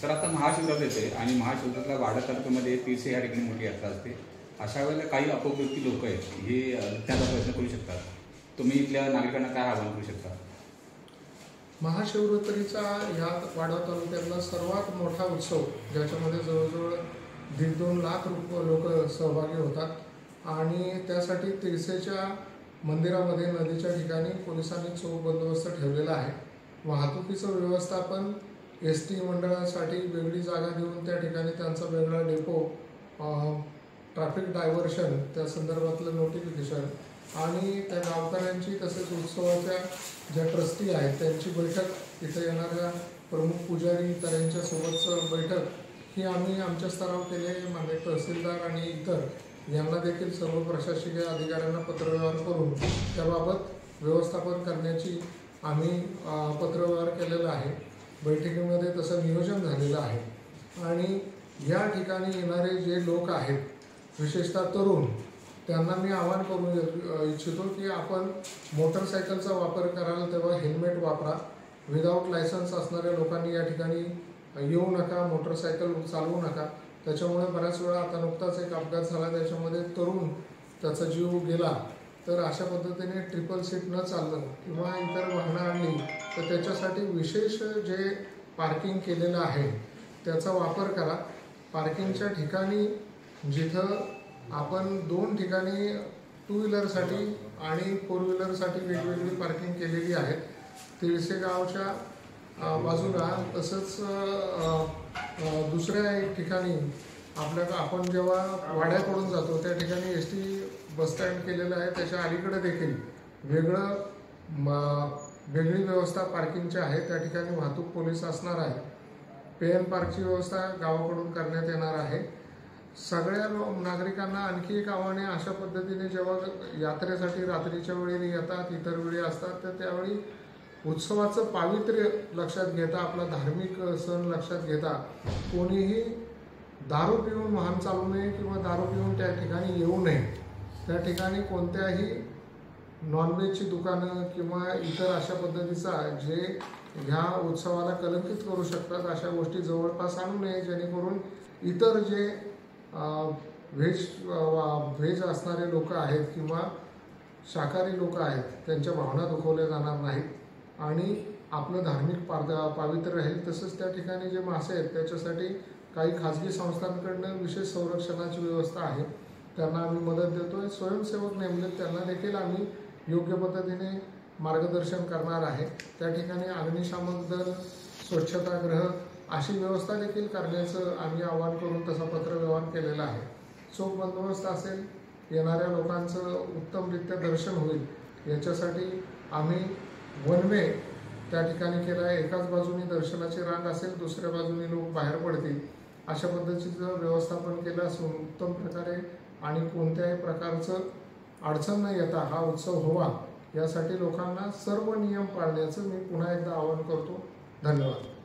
तर आता महाशिवरात्र येते आणि महाशिवरात्राला वाडा तालुक्यामध्ये तीर्थ या ठिकाणी मोठी यात्रा असते। अशा वेळेला काही अपवृत्ती लोक आहेत हे त्याचा प्रयत्न करू शकतात, तुम्ही इथल्या नागरिकांना काय आवाहन करू शकता? महाशिवरात्रीचा या वाडा तालुक्यातला सर्वात मोठा उत्सव, ज्याच्यामध्ये जवळजवळ 1.5-2 लाख लोक सहभागी होतात आणि त्यासाठी तिरसेच्या मंदिरामध्ये नदीच्या ठिकाणी पोलिसांनी चोख बंदोबस्त ठेवलेला आहे। वाहतुकीचं व्यवस्थापन एस टी मंडळासाठी वेगळी जागा देऊन त्या ठिकाणी त्यांचा वेगळा डेपो, ट्रॅफिक डायव्हर्शन त्या संदर्भातलं नोटिफिकेशन आणि त्या गावकऱ्यांची तसेच उत्सवाच्या ज्या ट्रस्टी आहेत त्यांची बैठक, इथे येणाऱ्या प्रमुख पुजारी इतरांच्या सोबतचं बैठक ही आम्ही आमच्या स्तरावर केले। माननीय तहसीलदार आणि इतर यांना देखील सर्व प्रशासकीय अधिकाऱ्यांना पत्रव्यवहार करून त्याबाबत व्यवस्थापन करण्याची आम्ही पत्रव्यवहार केलेला आहे। बैठकीमध्ये तसं नियोजन झालेलं आहे आणि या ठिकाणी येणारे जे लोक आहेत, विशेषतः तरुण, त्यांना मी आवाहन करू इच्छितो की आपण मोटरसायकलचा वापर कराल तेव्हा हेल्मेट वापरा। विदाऊट लायसन्स असणाऱ्या लोकांनी या ठिकाणी येऊ नका, मोटरसायकल चालवू नका। त्याच्यामुळे बऱ्याच वेळा आता नुकताच एक अपघात झाला, त्याच्यामध्ये तरुण त्याचा जीव गेला। तर अशा पद्धतीने ट्रिपल सीट न चालणं किंवा इतर वाहनं आणली तर त्याच्यासाठी विशेष जे पार्किंग केलेलं आहे त्याचा वापर करा। पार्किंगच्या ठिकाणी जिथं आपण 2 ठिकाणी 2 व्हीलरसाठी आणि 4 व्हीलरसाठी वेगवेगळी पार्किंग केलेली आहे। तिळसे गावच्या बाजूला तसंच दुसऱ्या एक ठिकाणी आपण जेव्हा वाड्याकडून जातो त्या ठिकाणी एस टी बसस्टँड केलेलं आहे, त्याच्या अलीकडे देखील वेगळी व्यवस्था पार्किंगची आहे। त्या ठिकाणी वाहतूक पोलीस असणार आहे। पे एन पार्कची व्यवस्था गावाकडून करण्यात येणार आहे। सगळ्या नागरिकांना आणखी एक आव्हान आहे, अशा पद्धतीने जेव्हा यात्रेसाठी रात्रीच्या वेळी येतात, इतर वेळी असतात, तर त्यावेळी उत्सवाचं पावित्र्य लक्षात घेता, आपला धार्मिक सण लक्षात घेता कोणीही दारू पिऊन वाहन चालवू नये किंवा दारू पिऊन त्या ठिकाणी येऊ नये। त्या ठिकाणी कोणत्याही नॉनव्हेजची दुकानं किंवा इतर अशा पद्धतीचा जे ह्या उत्सवाला कलंकित करू शकतात अशा गोष्टी जवळपास आणू नये, जेणेकरून इतर जे व्हेज असणारे लोक आहेत किंवा शाकाहारी लोक आहेत त्यांच्या भावना दुखवल्या जाणार नाहीत आणि आपलं धार्मिक पावित्र्य राहील। तसंच त्या ठिकाणी जे मासे आहेत त्याच्यासाठी काही खाजगी संस्थांकडून विशेष संरक्षणाची व्यवस्था आहे, त्यांना आम्ही मदत देतोय। स्वयंसेवक नेमलेत, त्यांना देखील आम्ही योग्य पद्धतीने मार्गदर्शन करणार आहे। त्या ठिकाणी अग्निशामक दल, स्वच्छतागृह अशी व्यवस्था देखील करण्याचं आम्ही आवाहन करून तसा पत्रव्यवहार केलेला आहे। चोख बंदोबस्त असेल, येणाऱ्या लोकांचं उत्तमरित्या दर्शन होईल याच्यासाठी आम्ही वन वे त्या ठिकाणी केला आहे। एकाच बाजूने दर्शनाची रांग असेल, दुसऱ्या बाजूने लोक बाहेर पडतील, अशा पद्धतीचं व्यवस्थापन केलं असून उत्तम प्रकारे आणि कोणत्याही प्रकारचं अडचण न येता हा उत्सव व्हावा यासाठी लोकांना सर्व नियम पाळण्याचं मी पुन्हा एकदा आवाहन करतो। धन्यवाद।